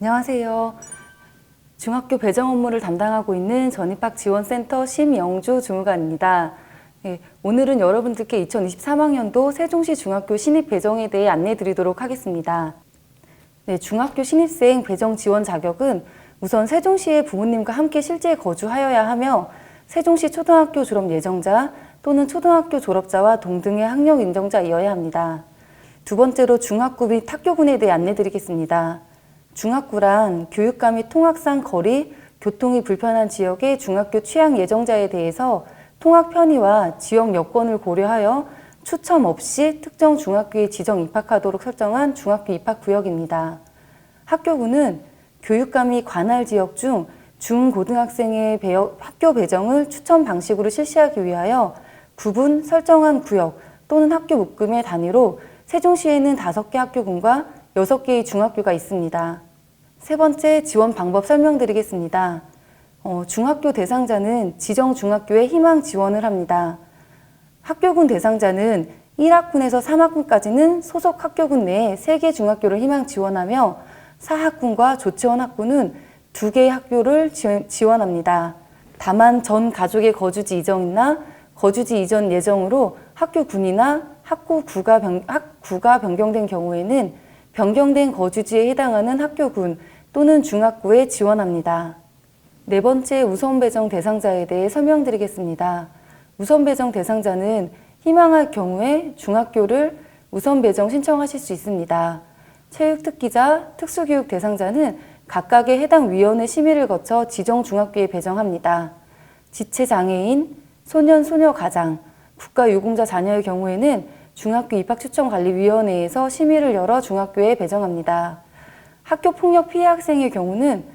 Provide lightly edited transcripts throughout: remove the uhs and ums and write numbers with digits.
안녕하세요. 중학교 배정 업무를 담당하고 있는 전입학지원센터 심영주 주무관입니다. 네, 오늘은 여러분들께 2023학년도 세종시 중학교 신입 배정에 대해 안내해 드리도록 하겠습니다. 네, 중학교 신입생 배정 지원 자격은 우선 세종시의 부모님과 함께 실제 거주하여야 하며 세종시 초등학교 졸업 예정자 또는 초등학교 졸업자와 동등의 학력 인정자이어야 합니다. 두 번째로 중학구 및 학교군에 대해 안내 드리겠습니다. 중학구란 교육과 및 통학상 거리, 교통이 불편한 지역의 중학교 취약 예정자에 대해서 통학 편의와 지역 여건을 고려하여 추첨 없이 특정 중학교에 지정 입학하도록 설정한 중학교 입학구역입니다. 학교군은 교육과 및 관할 지역 중 중고등학생의 학교 배정을 추첨 방식으로 실시하기 위하여 구분 설정한 구역 또는 학교 묶음의 단위로 세종시에는 5개 학교군과 6개의 중학교가 있습니다. 세 번째, 지원 방법 설명드리겠습니다. 중학교 대상자는 지정 중학교에 희망 지원을 합니다. 학교군 대상자는 1학군에서 3학군까지는 소속 학교군 내에 3개 중학교를 희망 지원하며 4학군과 조치원 학군은 2개의 학교를 지원합니다. 다만 전 가족의 거주지 이전이나 거주지 이전 예정으로 학교군이나 학구가 변경된 경우에는 변경된 거주지에 해당하는 학교군 또는 중학구에 지원합니다. 네 번째, 우선 배정 대상자에 대해 설명드리겠습니다. 우선 배정 대상자는 희망할 경우에 중학교를 우선 배정 신청하실 수 있습니다. 체육특기자, 특수교육 대상자는 각각의 해당 위원회 심의를 거쳐 지정 중학교에 배정합니다. 지체장애인, 소년, 소녀 가장, 국가유공자 자녀의 경우에는 중학교 입학추천관리위원회에서 심의를 열어 중학교에 배정합니다. 학교폭력 피해 학생의 경우는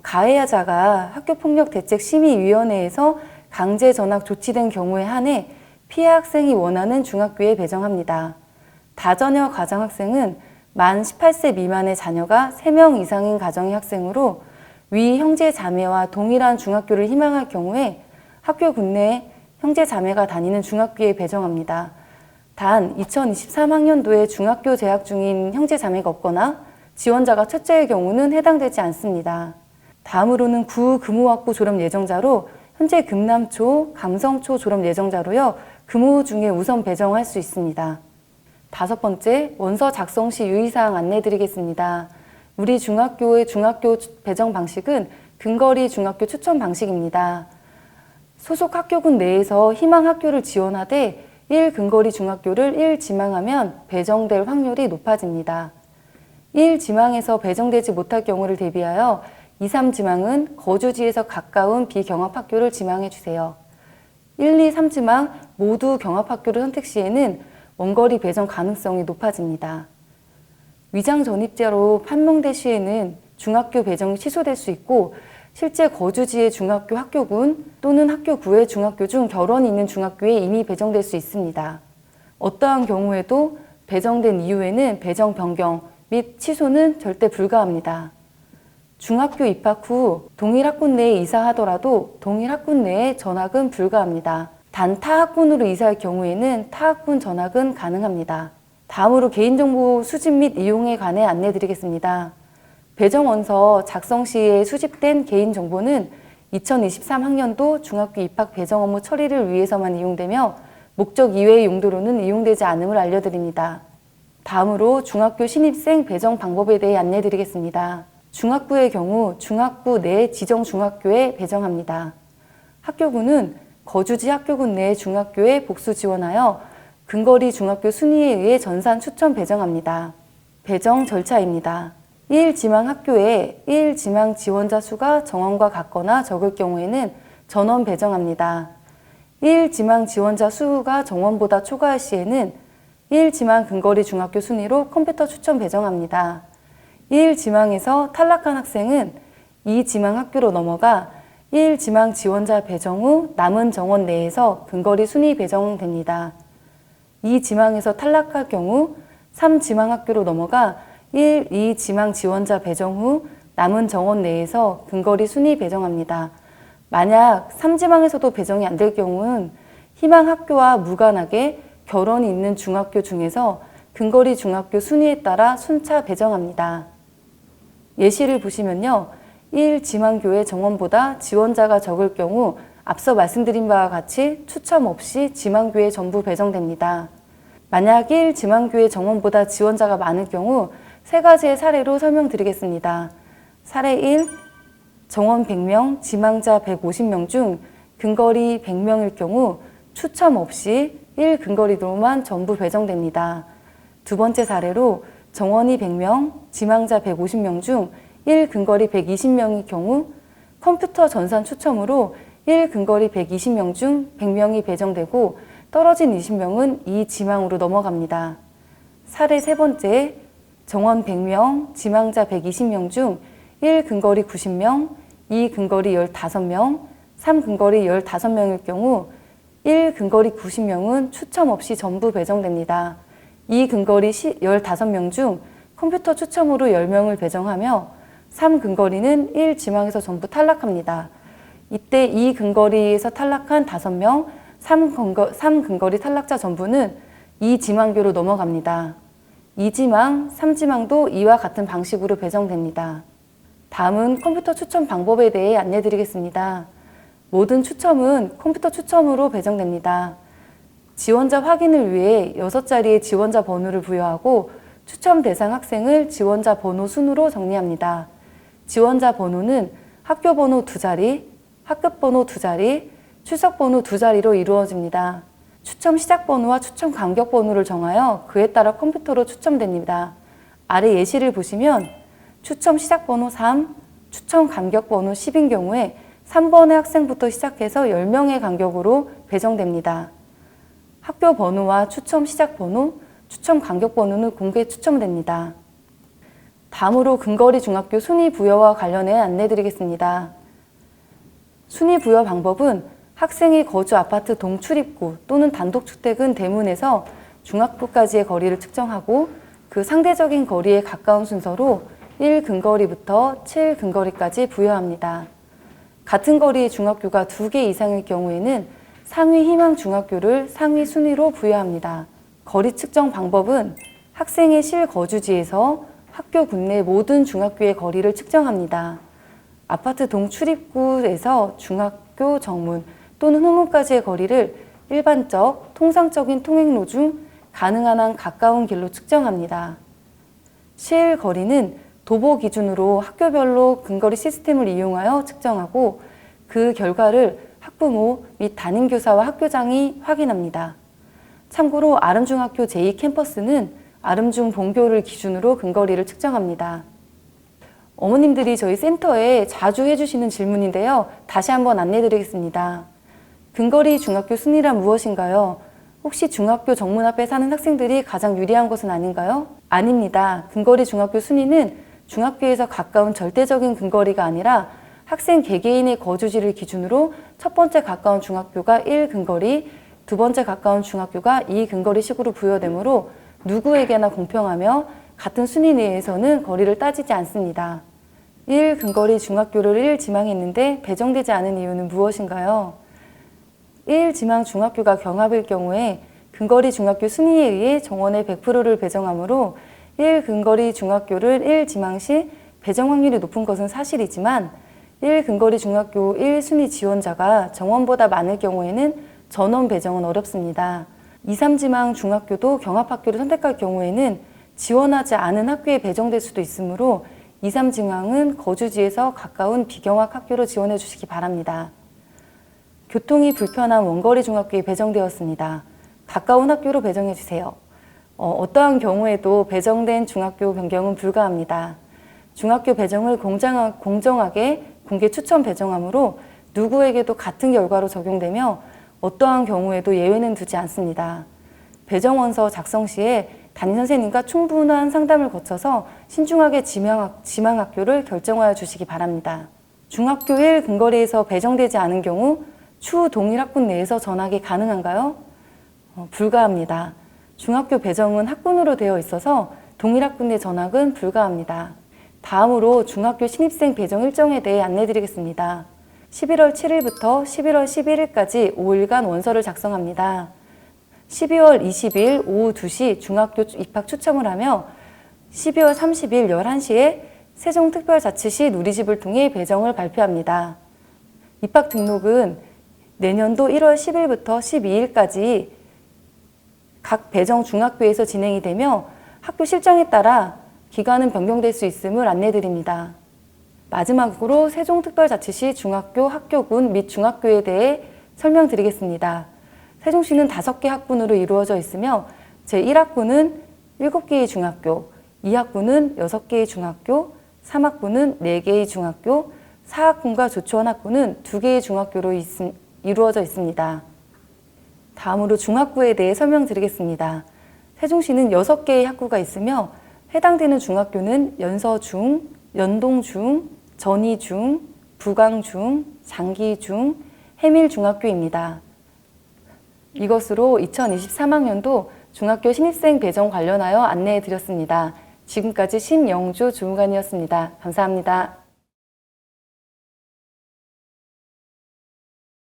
가해자가 학교폭력대책심의위원회에서 강제 전학 조치된 경우에 한해 피해 학생이 원하는 중학교에 배정합니다. 다자녀 가정 학생은 만 18세 미만의 자녀가 3명 이상인 가정의 학생으로 위 형제 자매와 동일한 중학교를 희망할 경우에 학교군 내 형제 자매가 다니는 중학교에 배정합니다. 단 2023학년도에 중학교 재학 중인 형제 자매가 없거나 지원자가 첫째의 경우는 해당되지 않습니다. 다음으로는 구금호학부 졸업 예정자로 현재 금남초, 감성초 졸업 예정자로요. 금호 중에 우선 배정할 수 있습니다. 다섯 번째, 원서 작성 시 유의사항 안내 드리겠습니다. 우리 중학교의 중학교 배정 방식은 근거리 중학교 추천 방식입니다. 소속 학교군 내에서 희망 학교를 지원하되 1근거리 중학교를 1지망하면 배정될 확률이 높아집니다. 1지망에서 배정되지 못할 경우를 대비하여 2, 3지망은 거주지에서 가까운 비경합학교를 지망해 주세요. 1, 2, 3지망 모두 경합학교를 선택 시에는 원거리 배정 가능성이 높아집니다. 위장 전입자로 판명될 시에는 중학교 배정이 취소될 수 있고 실제 거주지의 중학교 학교군 또는 학교구의 중학교 중 결원이 있는 중학교에 이미 배정될 수 있습니다. 어떠한 경우에도 배정된 이후에는 배정 변경 및 취소는 절대 불가합니다. 중학교 입학 후 동일 학군 내에 이사하더라도 동일 학군 내에 전학은 불가합니다. 단 타 학군으로 이사할 경우에는 타 학군 전학은 가능합니다. 다음으로 개인정보 수집 및 이용에 관해 안내 드리겠습니다. 배정원서 작성 시에 수집된 개인정보는 2023학년도 중학교 입학 배정 업무 처리를 위해서만 이용되며 목적 이외의 용도로는 이용되지 않음을 알려드립니다. 다음으로 중학교 신입생 배정 방법에 대해 안내 드리겠습니다. 중학구의 경우 중학구 내 지정 중학교에 배정합니다. 학교군은 거주지 학교군 내 중학교에 복수 지원하여 근거리 중학교 순위에 의해 전산 추천 배정합니다. 배정 절차입니다. 1지망 학교에 1지망 지원자 수가 정원과 같거나 적을 경우에는 전원 배정합니다. 1지망 지원자 수가 정원보다 초과할 시에는 1지망 근거리 중학교 순위로 컴퓨터 추천 배정합니다. 1지망에서 탈락한 학생은 2지망 학교로 넘어가 1지망 지원자 배정 후 남은 정원 내에서 근거리 순위 배정됩니다. 2지망에서 탈락할 경우 3지망 학교로 넘어가 1, 2지망 지원자 배정 후 남은 정원 내에서 근거리 순위 배정합니다. 만약 3지망에서도 배정이 안 될 경우는 희망 학교와 무관하게 결원이 있는 중학교 중에서 근거리 중학교 순위에 따라 순차 배정합니다. 예시를 보시면요. 1. 지망교의 정원보다 지원자가 적을 경우 앞서 말씀드린 바와 같이 추첨 없이 지망교에 전부 배정됩니다. 만약 1. 지망교의 정원보다 지원자가 많을 경우 세 가지의 사례로 설명드리겠습니다. 사례 1. 정원 100명, 지망자 150명 중 근거리 100명일 경우 추첨 없이 1 근거리로만 전부 배정됩니다. 두 번째 사례로 정원이 100명, 지망자 150명 중 1 근거리 120명일 경우 컴퓨터 전산 추첨으로 1 근거리 120명 중 100명이 배정되고 떨어진 20명은 이 지망으로 넘어갑니다. 사례 세 번째, 정원 100명, 지망자 120명 중 1 근거리 90명, 2 근거리 15명, 3 근거리 15명일 경우 1 근거리 90명은 추첨 없이 전부 배정됩니다. 2 근거리 15명 중 컴퓨터 추첨으로 10명을 배정하며 3 근거리는 1 지망에서 전부 탈락합니다. 이때 2 근거리에서 탈락한 5명, 3 근거리 탈락자 전부는 2 지망교로 넘어갑니다. 2 지망, 3 지망도 이와 같은 방식으로 배정됩니다. 다음은 컴퓨터 추첨 방법에 대해 안내드리겠습니다. 모든 추첨은 컴퓨터 추첨으로 배정됩니다. 지원자 확인을 위해 6자리의 지원자 번호를 부여하고 추첨 대상 학생을 지원자 번호 순으로 정리합니다. 지원자 번호는 학교 번호 2자리, 학급 번호 2자리, 출석 번호 2자리로 이루어집니다. 추첨 시작 번호와 추첨 간격 번호를 정하여 그에 따라 컴퓨터로 추첨됩니다. 아래 예시를 보시면 추첨 시작 번호 3, 추첨 간격 번호 10인 경우에 3번의 학생부터 시작해서 10명의 간격으로 배정됩니다. 학교 번호와 추첨 시작 번호, 추첨 간격 번호는 공개 추첨됩니다. 다음으로 근거리 중학교 순위 부여와 관련해 안내드리겠습니다. 순위 부여 방법은 학생이 거주 아파트 동출입구 또는 단독주택은 대문에서 중학교까지의 거리를 측정하고 그 상대적인 거리에 가까운 순서로 1 근거리부터 7 근거리까지 부여합니다. 같은 거리의 중학교가 2개 이상일 경우에는 상위 희망 중학교를 상위 순위로 부여합니다. 거리 측정 방법은 학생의 실거주지에서 학교 군내 모든 중학교의 거리를 측정합니다. 아파트 동출입구에서 중학교 정문 또는 후문까지의 거리를 일반적, 통상적인 통행로 중 가능한 한 가까운 길로 측정합니다. 실거리는 도보 기준으로 학교별로 근거리 시스템을 이용하여 측정하고 그 결과를 학부모 및 담임교사와 학교장이 확인합니다. 참고로 아름중학교 제2캠퍼스는 아름중 본교를 기준으로 근거리를 측정합니다. 어머님들이 저희 센터에 자주 해주시는 질문인데요. 다시 한번 안내드리겠습니다. 근거리 중학교 순위란 무엇인가요? 혹시 중학교 정문 앞에 사는 학생들이 가장 유리한 것은 아닌가요? 아닙니다. 근거리 중학교 순위는 중학교에서 가까운 절대적인 근거리가 아니라 학생 개개인의 거주지를 기준으로 첫 번째 가까운 중학교가 1 근거리, 두 번째 가까운 중학교가 2 근거리 식으로 부여되므로 누구에게나 공평하며 같은 순위 내에서는 거리를 따지지 않습니다. 1 근거리 중학교를 1 지망했는데 배정되지 않은 이유는 무엇인가요? 1 지망 중학교가 경합일 경우에 근거리 중학교 순위에 의해 정원의 100%를 배정하므로 1 근거리 중학교를 1 지망 시 배정 확률이 높은 것은 사실이지만 1 근거리 중학교 1 순위 지원자가 정원보다 많을 경우에는 전원 배정은 어렵습니다. 2, 3 지망 중학교도 경합학교를 선택할 경우에는 지원하지 않은 학교에 배정될 수도 있으므로 2, 3 지망은 거주지에서 가까운 비경합 학교로 지원해 주시기 바랍니다. 교통이 불편한 원거리 중학교에 배정되었습니다. 가까운 학교로 배정해 주세요. 어떠한 경우에도 배정된 중학교 변경은 불가합니다. 중학교 배정을 공정하게 공개 추첨 배정하므로 누구에게도 같은 결과로 적용되며 어떠한 경우에도 예외는 두지 않습니다. 배정원서 작성 시에 담임선생님과 충분한 상담을 거쳐서 신중하게 지망학교를 결정하여 주시기 바랍니다. 중학교 1 근거리에서 배정되지 않은 경우 추후 동일 학군 내에서 전학이 가능한가요? 불가합니다. 중학교 배정은 학군으로 되어 있어서 동일 학군 내 전학은 불가합니다. 다음으로 중학교 신입생 배정 일정에 대해 안내드리겠습니다. 11월 7일부터 11월 11일까지 5일간 원서를 작성합니다. 12월 20일 오후 2시 중학교 입학 추첨을 하며 12월 30일 11시에 세종특별자치시 누리집을 통해 배정을 발표합니다. 입학 등록은 내년도 1월 10일부터 12일까지 각 배정 중학교에서 진행이 되며 학교 실정에 따라 기간은 변경될 수 있음을 안내드립니다. 마지막으로 세종특별자치시 중학교, 학교군 및 중학교에 대해 설명드리겠습니다. 세종시는 5개 학군으로 이루어져 있으며 제1학군은 7개의 중학교, 2학군은 6개의 중학교, 3학군은 4개의 중학교, 4학군과 조치원학군은 2개의 중학교로 이루어져 있습니다. 다음으로 중학구에 대해 설명드리겠습니다. 세종시는 6개의 학구가 있으며 해당되는 중학교는 연서중, 연동중, 전이중, 부강중, 장기중, 해밀중학교입니다. 이것으로 2023학년도 중학교 신입생 배정 관련하여 안내해 드렸습니다. 지금까지 심영주 주무관이었습니다. 감사합니다.